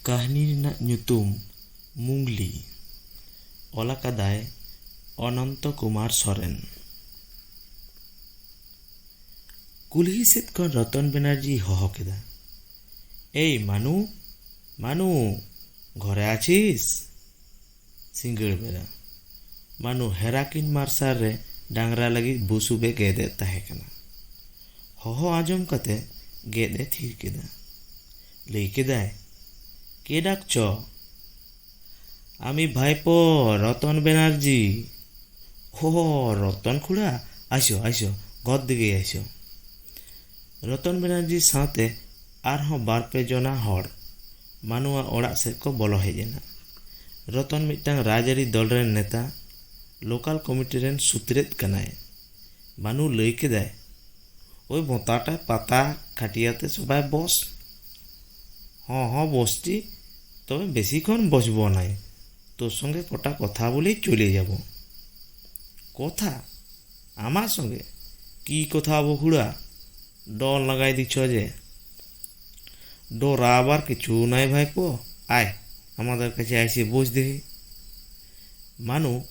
ᱠᱟᱹᱦᱱᱤ ᱨᱮᱱᱟᱜ ᱧᱩᱛᱩᱢ ᱢᱩᱝᱞᱤ᱾ ᱚᱞ ᱟᱠᱟᱫᱟᱭ ᱚᱱᱚᱱᱛᱚ ᱠᱩᱢᱟᱨ ᱥᱚᱨᱮᱱ। ᱠᱩᱞᱦᱤ ᱥᱮᱫ ᱠᱷᱚᱱ ᱨᱚᱛᱚᱱ ᱵᱮᱱᱟᱨᱡᱤ ᱦᱚᱦᱚ ᱠᱮᱫᱟ, "এই মানু, মানু, ঘরে আছিস?" ᱥᱤᱸᱜᱟᱹᱲ ᱵᱮᱲᱟ মানু ᱦᱮᱨᱟᱠᱤᱱ ᱢᱟᱨᱥᱟᱞ ᱨᱮ ᱰᱟᱝᱨᱟ ᱞᱟᱹᱜᱤᱫ ᱵᱩᱥᱩᱵᱮ ᱜᱮᱫᱮᱫ ᱛᱟᱦᱮᱸ ᱠᱟᱱᱟ। ᱦᱚᱦᱚ ᱟᱸᱡᱚᱢ ᱠᱟᱛᱮ ᱜᱮᱫ ᱮ ᱛᱷᱤᱨ ᱠᱮᱫᱟ। ᱞᱟᱹᱭ ᱠᱮᱫᱟᱭ, "কে ডাকছ?" "আমি ভাইপো রতন ব্যানার্জি।" "ও রতন খুড়া, আসো আসো, ঘর দিকে আসো।" রতন ব্যানার্জি সাথে আরহᱚᱸ ᱵᱟᱨ-ᱯᱮ ᱡᱚᱱᱟ ᱦᱚᱲ ᱢᱟᱱᱩᱣᱟᱜ ᱚᱲᱟᱜ ᱥᱮᱫ ᱠᱚ ᱵᱚᱞᱚ ᱦᱮᱡ ᱮᱱᱟ। রতন ᱢᱤᱫᱴᱟᱝ ᱨᱟᱡᱽᱟᱹᱨᱤ ᱫᱚᱞ ᱨᱮᱱ ᱱᱮᱛᱟ, ᱞᱳᱠᱟᱞ ᱠᱚᱢᱤᱴᱤ ᱨᱮᱱ ᱥᱩᱛᱨᱮᱫ ᱠᱟᱱᱟᱭ। মানু ᱞᱟᱹᱭ ᱠᱮᱫᱟᱭ, "ওই বোঁতাটা পাতা খাটিয়াতে সবাই বস।" "হ্যাঁ বসছি, তবে বেশিক্ষণ বসবো নাই, তোর সঙ্গে কটা কথা বলেই চলে যাব।" "কথা? আমার সঙ্গে? কি কথা হবো খুড়া? ডর লাগাই দিচ্ছ যে?" "ডরা আবার কিছু নাই ভাইপো, আয় আমাদের কাছে এসে বস দেখি।" মানু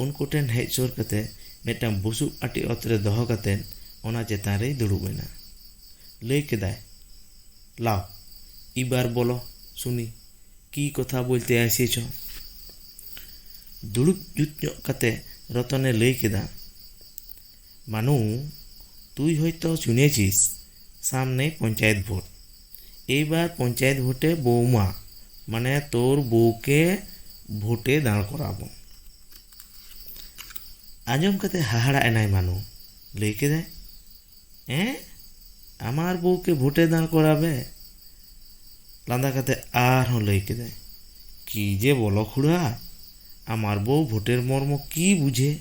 ᱩᱱᱠᱩ ᱴᱷᱮᱱ ᱦᱮᱡ ᱥᱩᱨ ᱠᱟᱛᱮ ᱢᱤᱫᱴᱟᱝ ᱵᱩᱥᱩᱵ ᱟᱹᱴᱤ ᱚᱛ ᱨᱮ ᱫᱚᱦᱚ ᱠᱟᱛᱮ ᱚᱱᱟ ᱪᱮᱛᱟᱱ ᱨᱮᱭ ᱫᱩᱲᱩᱵ ᱮᱱᱟ। ᱞᱟᱹᱭ ᱠᱮᱫᱟᱭ, "লাও এবার বলো শুনি, কি কথা বলতে এসেছ?" দুড়ুব জুত ᱧᱚᱜ কাতে রতনে লই কেদা, "মানু, তুই হয়তো শুনেছিস সামনে পঞ্চায়েত ভোট। এইবার পঞ্চায়েত ভোটে বৌমা মানে তোর বউকে ভোটে দাঁড় করাবো।" আঁজম কাতে হাহাড়া এনাই মানু। লই কেদায়, আমার বউকে ভোটে দাঁড় করাবে? লাঁদা কাতে আরহᱚᱸ লই কেদায়, "কি যে বলো খুড়া, আমার বউ ভোটের মর্ম কি বুঝে?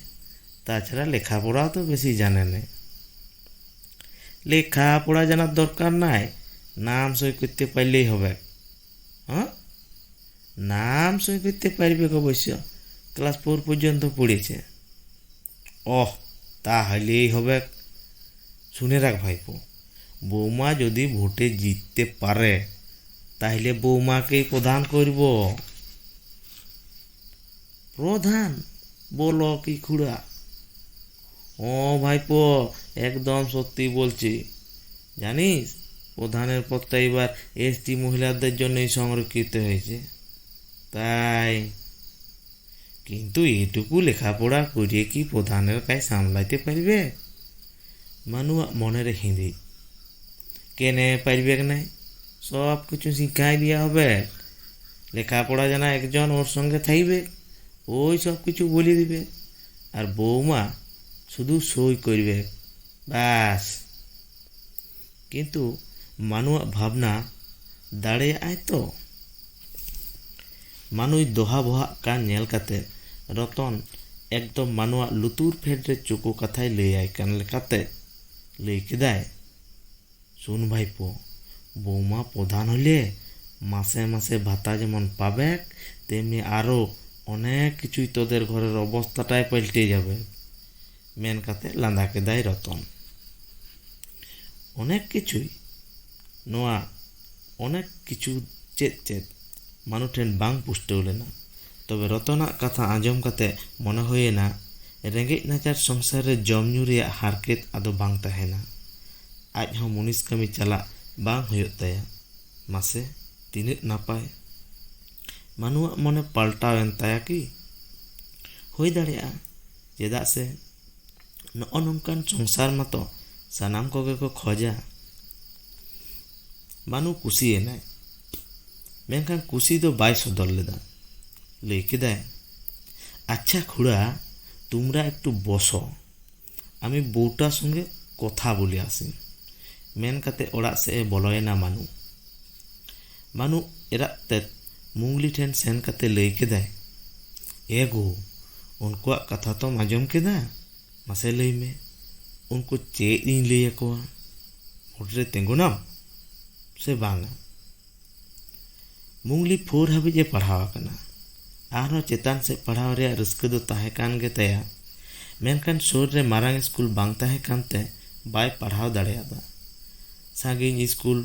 তাছাড়া লেখাপড়াও তো বেশি জানে না।" "লেখাপড়া জানার দরকার নাই, নাম সই করতে পারলেই হবে।" "হ্যাঁ, নাম সই করতে পারবে অবশ্য, ক্লাস 4 পর্যন্ত পড়েছে।" "ওহ, তাহলেই হবে। শুনে রাখ ভাইপো, বৌমা যদি ভোটে জিততে পারে তাহলে বৌমাকেই প্রধান করব।" "প্রধান বলো কি খুড়া?" "ও ভাইপো, একদম সত্যি বলছি। জানিস, প্রধানের পদটা এবার এসটি মহিলাদের জন্যই সংরক্ষিত হয়েছে। তাই কিন্তু এটুকু লেখাপড়া করে কি প্রধানের কাজ সামলাইতে পারবে?" মানুয়াক মনের হিঁদি। কেনে পারবে নাই? সব কিছু শিখাই দেওয়া হবে। লেখাপড়া জানা একজন ওর সঙ্গে থাকবে, ওই সব কিছু বলে দিবে, আর বৌমা শুধু সই করবে, ব্যাস। কিন্তু মানুয়াক ভাবনা দাঁড়িয়েᱟᱭ ᱛᱚ? মানুই ᱫᱚᱦᱟ ᱵᱚᱦᱟᱜ ᱠᱟᱱ ᱧᱮᱞ ᱠᱟᱛᱮ রতন একদম মানুয়াক লুতুর ফেড রে চোখো কথায় লইয়াই কান লেকাতে লই কেদায়, "শুন ভাইপো, বৌমা প্রধান হলে মাসে মাসে ভাতা যেমন পাবে, তেমনি আরো অনেক কিছুই তোদের ঘরের অবস্থাটাই পাল্টে যাবে।" মেন কাতে লাঁদা কেদায় রতন। অনেক কিছুই? নোয়া অনেক কিছু চেদ চেদ মানু ঠেন বাং পুষ্টᱟᱹᱣ ᱞᱮᱱᱟ। তবে রতনাᱜ ᱠᱟᱛᱷᱟ ᱟᱸᱡᱚᱢ ᱠᱟᱛᱮ মনে ᱦᱩᱭᱮᱱᱟ ᱨᱮᱸᱜᱮᱡ ᱱᱟᱪᱟᱨ ᱥᱚᱝᱥᱟᱨ ᱨᱮ ᱡᱚᱢ ᱧᱩ ᱨᱮᱭᱟᱜ ᱦᱟᱨᱠᱮᱛ ᱟᱫᱚ ᱵᱟᱝ ᱛᱟᱦᱮᱱᱟ। ᱟᱡ ᱦᱚᱸ ᱢᱩᱱᱤᱥ ᱠᱟᱹᱢᱤ ᱪᱟᱞᱟᱜ ᱵᱟᱝ ᱦᱩᱭᱩᱜ ᱛᱟᱭᱟ। ᱢᱟᱥᱮ ᱛᱤᱱᱟᱹᱜ ᱱᱟᱯᱟᱭ! মানুয়াᱜ মনে পাল্টাও এন তায়া কি? ᱦᱩᱭ ᱫᱟᱲᱮᱭᱟᱜᱼᱟ, ᱪᱮᱫᱟᱜ ᱥᱮ ᱱᱚᱜᱼᱚ ᱱᱚᱝᱠᱟᱱ ᱥᱚᱝᱥᱟᱨ ᱢᱟᱛᱚ ᱥᱟᱱᱟᱢ ᱠᱚᱜᱮ ᱠᱚ ᱠᱷᱚᱡᱟ। মানু কুসিয়েনায়, মেনখান কুসি তো বাই সদর লেদা। লই কেদায়, "আচ্ছা খুড়া, তোমরা একটু বসো, আমি বউটার সঙ্গে কথা বলে আসি।" মেন কাতে ওড়াᱜ ᱥᱮᱫ ᱮ ᱵᱚᱞᱚᱭᱮᱱᱟ মানু। মানু ᱮᱨᱟᱜ ᱛᱮᱫ ᱢᱩᱝᱞᱤ ᱴᱷᱮᱱ ᱥᱮᱱ ᱠᱟᱛᱮ ᱞᱟᱹᱭ ᱠᱮᱫᱟᱭ, "এ গো, ᱩᱱᱠᱩᱣᱟᱜ ᱠᱟᱛᱷᱟ ᱛᱚᱢ ᱟᱸᱡᱚᱢ ᱠᱮᱫᱟ? ᱢᱟᱥᱮ ᱞᱟᱹᱭ ᱢᱮ, ᱩᱱᱠᱩ ᱪᱮᱫ ᱤᱧ ᱞᱟᱹᱭ ᱟᱠᱚᱣᱟ? ᱵᱷᱳᱴ ᱨᱮ ᱛᱤᱸᱜᱩᱱᱟᱢ ᱥᱮ ᱵᱟᱝᱟ?" ᱢᱩᱝᱞᱤ 4 ᱦᱟᱹᱵᱤᱡ ᱮ ᱯᱟᱲᱦᱟᱣ ᱟᱠᱟᱱᱟ। ᱟᱨᱦᱚᱸ ᱪᱮᱛᱟᱱ ᱥᱮᱫ ᱯᱟᱲᱦᱟᱣ ᱨᱮᱭᱟᱜ ᱨᱟᱹᱥᱠᱟᱹ ᱫᱚ ᱛᱟᱦᱮᱸ ᱠᱟᱱ ᱜᱮ ᱛᱟᱭᱟ, ᱢᱮᱱᱠᱷᱟᱱ ᱥᱩᱨ ᱨᱮ ᱢᱟᱨᱟᱝ ᱥᱠᱩᱞ ᱵᱟᱝ ᱛᱟᱦᱮᱸ ᱠᱟᱱᱛᱮ ᱵᱟᱭ ᱯᱟᱲᱦᱟᱣ ᱫᱟᱲᱮᱭᱟᱫᱟ। ᱥᱟᱺᱜᱤᱧ ᱥᱠᱩᱞ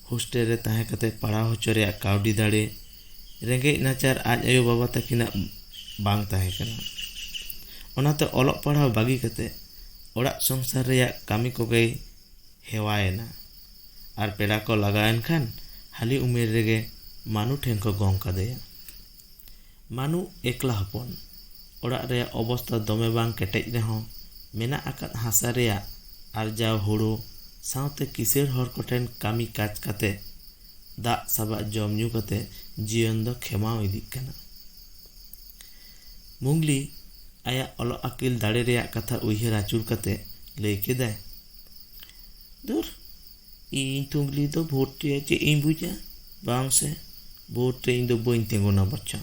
ᱦᱳᱥᱴᱮᱞ ᱨᱮ ᱛᱟᱦᱮᱸ ᱠᱟᱛᱮ ᱯᱟᱲᱦᱟᱣ ᱦᱚᱪᱚ ᱨᱮᱭᱟᱜ ᱠᱟᱹᱣᱰᱤ ᱫᱟᱲᱮ रेंगेज नाचार आज आयो बाबा तकिना बांग ताहे कना। ओनाते ऑलोग पढ़ाव बागी कते ओड़ाग संसार रेयाग कामी कोगे हेवायना और पेड़ा को लगायन खान हाली उमेर रेगे मानु ठेन को गोंग कादेया। मानु एकला हपन ओड़ाग रेयाग अवस्था दमे बांग केटेज रेहों मेना आकाद हासा रेयाग आरजाव हुड़ो साउते किसेर हर कोठेन कामी काज काते दाग साबा जम न्यू काते जीवन दो खेमाव इदिक कना। मुंगली आया ऑलोग आकिल दाड़े रेयाग कथा उइहेर आचुर काते लई केदाय, दूर इन तुंगली दो भोट रे चे इन बुझा बांग से भोट रे इन दो बइन तेंगोना बच्चा।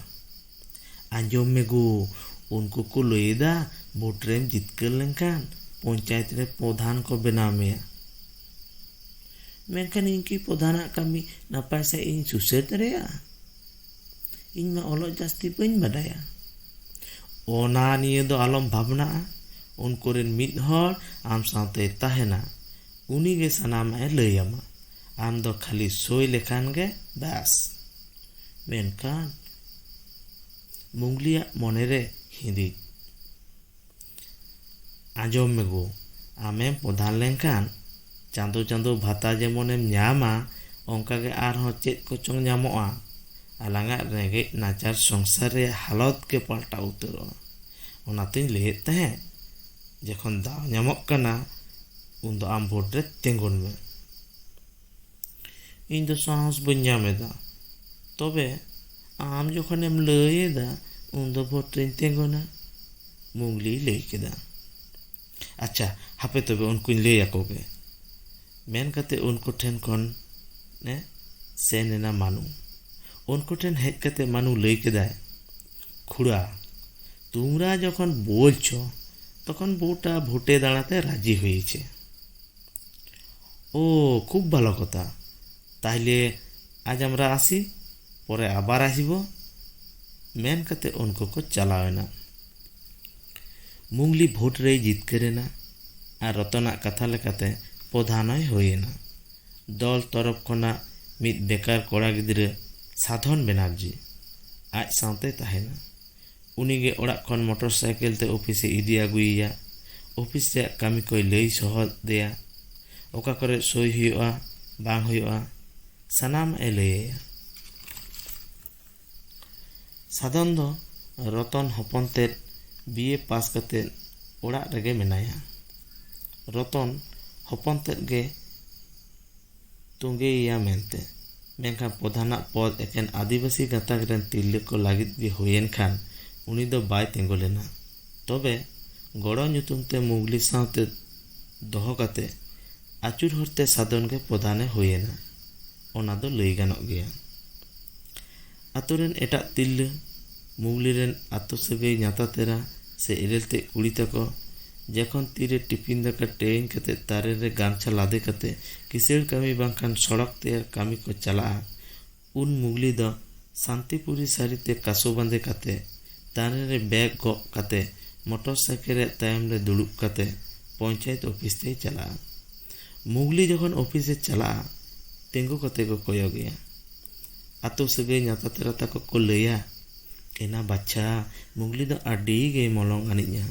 आंजम में गो उनको को लईदा भोट रेम जितकर लेंकान पंचायत रे प्रधान को बनाव मेया। मेनखान इनकी प्रधाना कामी नापाय से इन सुसेर दरेया। इन मा ऑलोग जास्ती बइन बाडाया। ओना निये दो आलम भावना उनको रेन मिद हर आम साथे ताहेना उनी गे सनाम ए लईयामा आम दो खाली सोई लेखान गे बास। मेनखान मुंगलिया मने रे हिंदी आंजम में गो आमें प्रधान लेंखान चांदो चांदो भाता जेमोनेम न्यामा ओंका गे आरहों चेद कोचों न्यामोआ आलांगा रेंगेज नाचार संसार रे हालत के पलटा उतरो। ओनातें लैत तहें जखन दाव न्यामोग कना उन दो आम भोट रे तेंगोन में। इन दो साहस बइन न्यामेदा तबे आम जखनेम लईदा उन दो भोट रे तेंगोना मुंगली लई केदा। अच्छा हापे तबे उनको लई आकोगे मेन कते उनको ठेन खन ने सेनेना मानु। उनको ठेन हेज कते मानु लई केदाय, खुड़ा तुमरा जखन बोलछो तखन बउटा भोटे दाड़ाते राजी हयेछे। ओ खूब भालो कथा, ताहले आज आमरा आसि परे आबार आसिबो मेन कते उनको को चालावेना। मुंगली भोट रे जितकारेना और रतना कथा लेकाते प्रधानय होयेना। दल तरफ खना मिद बेकार कोड़ा गिद्रे साधन बेनार्जी आज साथे ताहेना। उनीगे ओड़ा खन मोटरसाइकिल ते ऑफिस इदी आगुइया। ऑफिस रे कामी कोई लई सहद देया ओका करे सई हुआ बांग हुआ सनाम ए लईया। साधन दो रतन हपन तेद बीए पास कते ओड़ा रेगे मेनाया। रतन हपन तेद गे तुंगेया मेनते मेनखान प्रधाना पद एकेन आदिवासी गाताक रेन तिरले को लागिद गे होयेन खान उनी दो बाय तेंगो लेना। तबे गड़ो ᱧᱩᱛᱩᱢ ते मुगली सावते दोहो काते आचुर हरते साधन गे प्रधाने होयेना। ओना दो लई गानोग गेया। आतो रेन एटाग तिरले मुगली रेन आतो सगई ᱧᱟᱛᱟ तेरा से इरेलते कुड़ी तको जखन तीरे टिफिन दाका टेइन कते तारे रे गामछा लादे कते किसेड़ कामी बांखान सड़क ते कामी को चला उन मुगली दो शांतिपुरी सारीते कासो बांधे कते तारे रे बैग गो कते मोटरसाइकिल रे तायम रे दुड़ुब कते पंचायत ऑफिस ते चला। मुगली जखन ऑफिस से चला तेंगो कते को कोयो गया। आतो सगई ᱧᱟᱛᱟ तेरा तको को लैया एना बाच्छा मुगली दो आडी गे मलंग आनिया।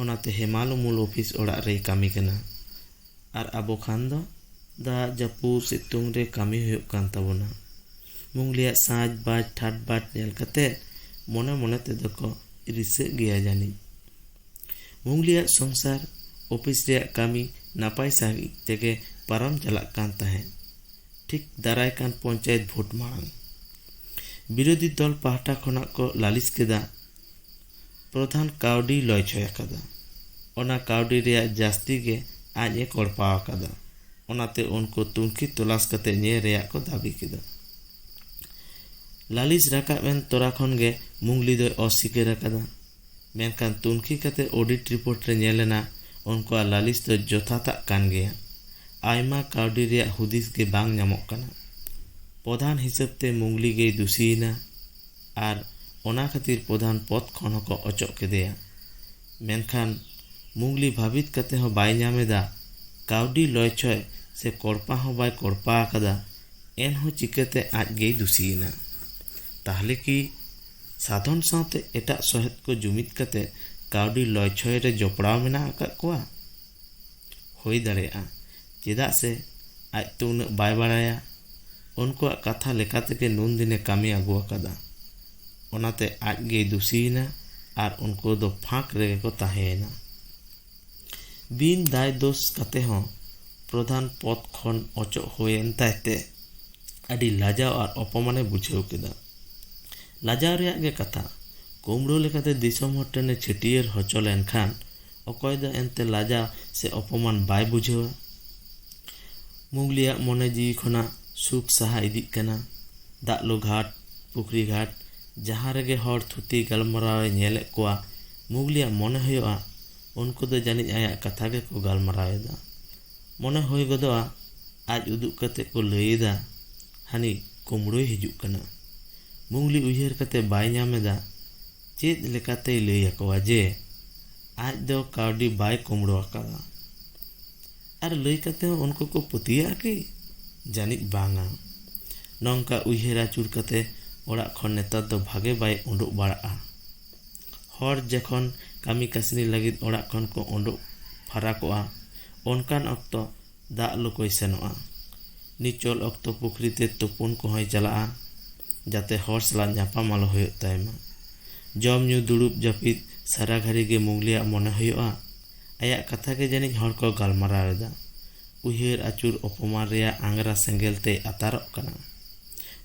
ओनाते हेमालुमुल ऑफिस ओड़ा रे कामी कना और आबो खान दो दा जापू सितुंग रे कामी हुयुग कान ताबोना। मुंगलिया साज बाज ठाट बाट नेल कते मने मने ते दको रिसे गया जानी। मुंगलिया संसार ऑफिस रे कामी नापाय साही तेगे पारम चलाक कान ताहे। ठीक दाराय कान पंचायत भोट मांग विरोधी दल पाहटा खना को लालिस केदा प्रधान काउडी लय छय आकादा। ओना काउडी रे जास्ती गे आज ए कोड़पा आकादा। ओनाते उनको तुनखी तलाश कते ने रे को दाबी केदा। लालिस राकाबेन तोरा खन गे मुंगली दो अस्वीकार आकादा। मेनखान तुनखी कते ऑडिट रिपोर्ट रे नेलेना उनको लालिस दो जथाता कान गया। आयमा काउडी रे हुदिस गे बांग ᱧᱟᱢᱚᱜ कना। प्रधान हिसाब ते मुंगली गे दुसीना और ओना खातिर प्रधान पद खन को अचक केदेया। मेनखान मुंगली भावित कते हो बाय ᱧᱟᱢᱮदा काउडी लय छय से कोड़पा हो बाय कोड़पा आकादा एन हो चिकते आज गे दुसीना। ताहले कि साधन साथे एटा सहेद को जुमिद कते काउडी लयछय रे जपड़ाव मेना आकाद कोआ होई दाड़ेया चेदा से आज तो उन्हें बाय बाड़ाया उनको कथा लेकाते के नुन दिने कामी आगु आकादा ओनाते आज गे दुसीना और उनको दो फाँक रेगे को ताहेना बिन दाय दोष कते हों प्रधान पद खन अचो होयेन तायते आदि लाजाव और अपमाने बुझेव केदा लाजाव रेया गे कथा कुमड़ो लेकाते दिसम हर टेने छेटियर हचो लेनखान अकय दो एनते लाजाव से अपमान बाय बुझेवा मुगलिया मने जीवी खना सुख सहा इदिक कना दालो घाट पुखरी घाट जहाँ रेगे हर थुती गलमरावे नेले कोआ मुगलिया मने होयोआ उनको दो जानिज आया कथा गे को गलमरावेदा मने होय गदोआ आज उदुक कते को लयदा हानि कुमड़ोय हिजुक कना मुगली उयहर कते बाय ᱧᱟᱢᱮᱫᱟ चेद लेकाते लय आकोवा जे आज दो काउडी बाय कुमड़ो आकादा और लय कते उनको को पतिया कि जानिज बांगा नौका उयहर आचुर कते ओड़ा खन नेतार दो भागे बाय उडुक बाड़ा हर जखन कामी कासनी लगिद ओड़ा खन को उडुक फराकोआ ओनकान ऑक्तो दाग लुकोय सेनोआ निचोल ऑक्तो पुखरीते तुपुन को होय चला जाते हर सला ᱧᱟᱯᱟᱢ आलो होयोग तायमा जम ᱧᱩ दुड़ुब जापिद सारा घड़ी गे मुगलिया मने होयोआ आया कथा के जानिज हर को गलमारावेदा उयहर आचुर अपमान रेया आंगरा सेंगेलते आतारोग कना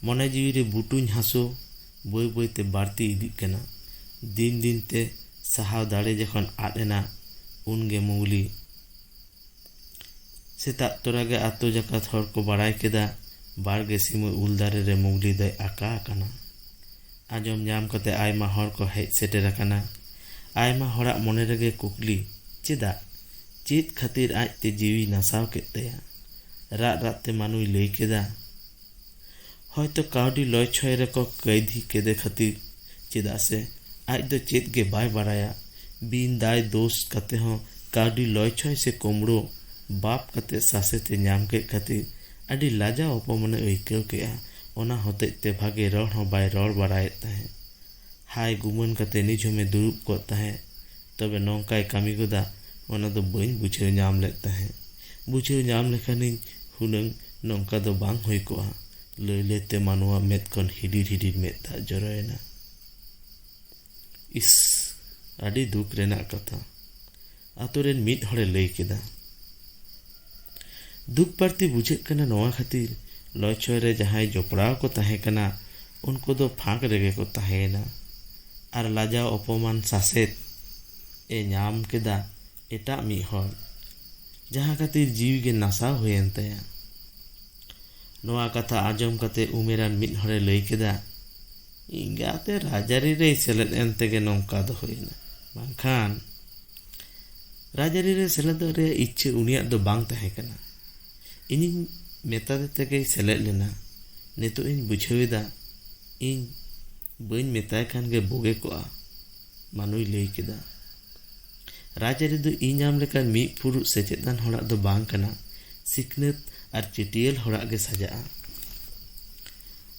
मने जीवी रे बुटुñ हासो बय बयते बाड़ती इदिग कना दिन दिन ते साहाव दाड़े जखन आद एना उनगे मुगली सेता तोरागे आतो जाकात हर को बाड़ाय केदा बारगे सिमुय उल दारे रे मुगली दय आका आकाना आजम ᱧᱟᱢ कते आयमा हर को हेज सेटेर आकाना आयमा हराग मने रेगे कुकली चेदा चेद खातिर आज ते जीवी नासाव केद तया रात रात ते मानुय लय केदा हयतो काउडी लयछय रे को कैदी केदे खातिर चेदा से आज दो चेद गे बाय बाड़ाया बिन दाय दोष कते हो काउडी लयछय से कुमड़ो बाप कते सासे ते ᱧᱟᱢ केद खातिर आदि लाजा अपमाने अयकेव केआ ओना होते ते भागे रड़ हो बाय रड़ बाड़ायेद ताहे हाय गुमान कते निझुमे दुरुब को ताहे तबे नौकाय कामी गोदा ओना दो बइन बुझेव ᱧᱟᱢ लेद ताहे बुझेव ᱧᱟᱢ लेखानिñ हुनंग नौका दो बांग होय कोआ लय लयते मानुआ मेद खन हिडिर हिडिर मेद दाग जरयना इस आदि दुख रेना कथा आतोरेन मिद हड़े लय केदा दुख बाड़ती बुझेग कना नोआ खातिर लयछय रे जहाय जपड़ाव को ताहे कना उनको दो फाँक रेगे को ताहेना और लाजाव अपमान सासेत ए ᱧᱟᱢ केदा एटा मी हर जहाँ खातिर जीवी गे नासाव होयेन तया नोआ कथा आजम कते उमेरान मिद हड़े लय केदा इंगाते राजारी रे सेलेद एन तेगे नौका दो होयना बांखान राजारी रे सेलेद रे इच्छे उनियाक दो बांग ताहे कना इनिñ मेतादे तेगे सेलेद लेना नितो इन बुझेवेदा इन बइन मेताय खान गे बोगे कोआ मानुय लय केदा राजारी दो इ ᱧᱟᱢ लेका मी फुरुग सेचेदान हड़ाग दो बांग कना सिखनेत और चिटियल हड़ाग गे साजाआ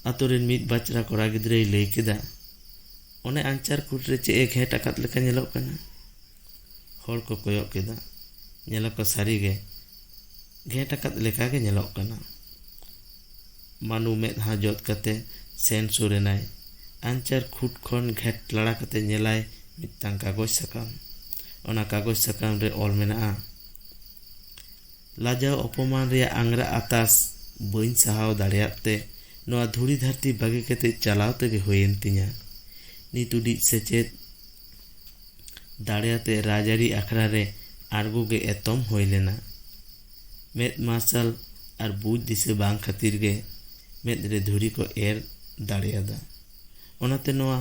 आतोरेन मिद बाचरा कोड़ा गिद्राय लय केदा ओने आंचार खुट रे चे एक हेट आकात लेका नेलोग कना हर को कोयग केदा नेला को सारी गे घेट आकात लेका गे नेलोग कना मानु मेदहा जोत कते सेन सुरेनाय आंचार खुट खन घेट लड़ा कते नेलाय मिदटांग कागज साकाम ओना कागज साकाम रे ऑल मेनाआ लाजाव अपमान रे आंगरा आतास बइन साहाव दाड़ेयाते नोआ धुड़ी धरती बागी कते चलाव तेगे होयेन तिñा नितुडी सेचेद दाड़ेयाते राजारी आखड़ा रे आड़गो गे एतम होय लेना मेद मार्शल और बुझ दिसे बांग खातिर गे मेद रे धुड़ी को एर दाड़ेयादा ओनाते नोआ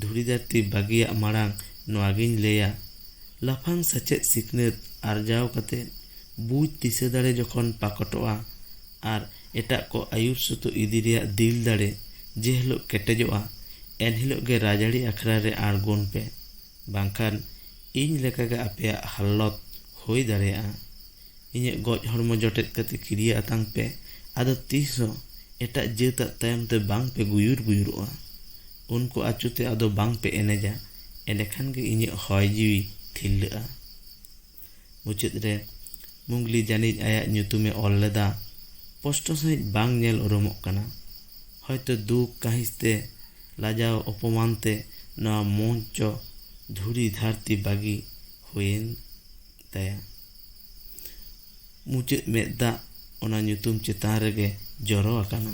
धुड़ी धरती बागिया माड़ांग नोआ गिñ लैया लाफांग सचेद सिखनेत आरजाव कते बुझ दिसे दाड़े जखन पाकटोआ और एटा को आयुर सुतो इदी रेया दिल दाड़े जे हिलो केटेजोआ एन हिलो गे राजाड़ी आखड़ा रे आड़गोन पे बांखान इñ लेका गे आपेया हालत होय दाड़ेया इñे गज हड़मो जटेद कते किरिया आतांग पे आदो तीसो एटाग जाताग तायम ते बांग पे गुयुर गुयुरोआ, उनको आचुते आदो बांग पे एनेजा, एंडेखान गे इᱧᱟᱹᱜ हय जीवी थिल्लआ। मुचाद रे मुंगली जानिज आयाग ᱧᱩᱛᱩᱢᱮ ऑल लेदा स्पष्ट सहित बांग नेल उरुमोग कना। हयतो दुख काहिसते लाजाव अपमानते नवा मंच धुरी धरती बागी हुएन ताया। मुचाद मेद दाग ओना ᱧᱩᱛᱩᱢ चेतान रेगे जरो आकाना।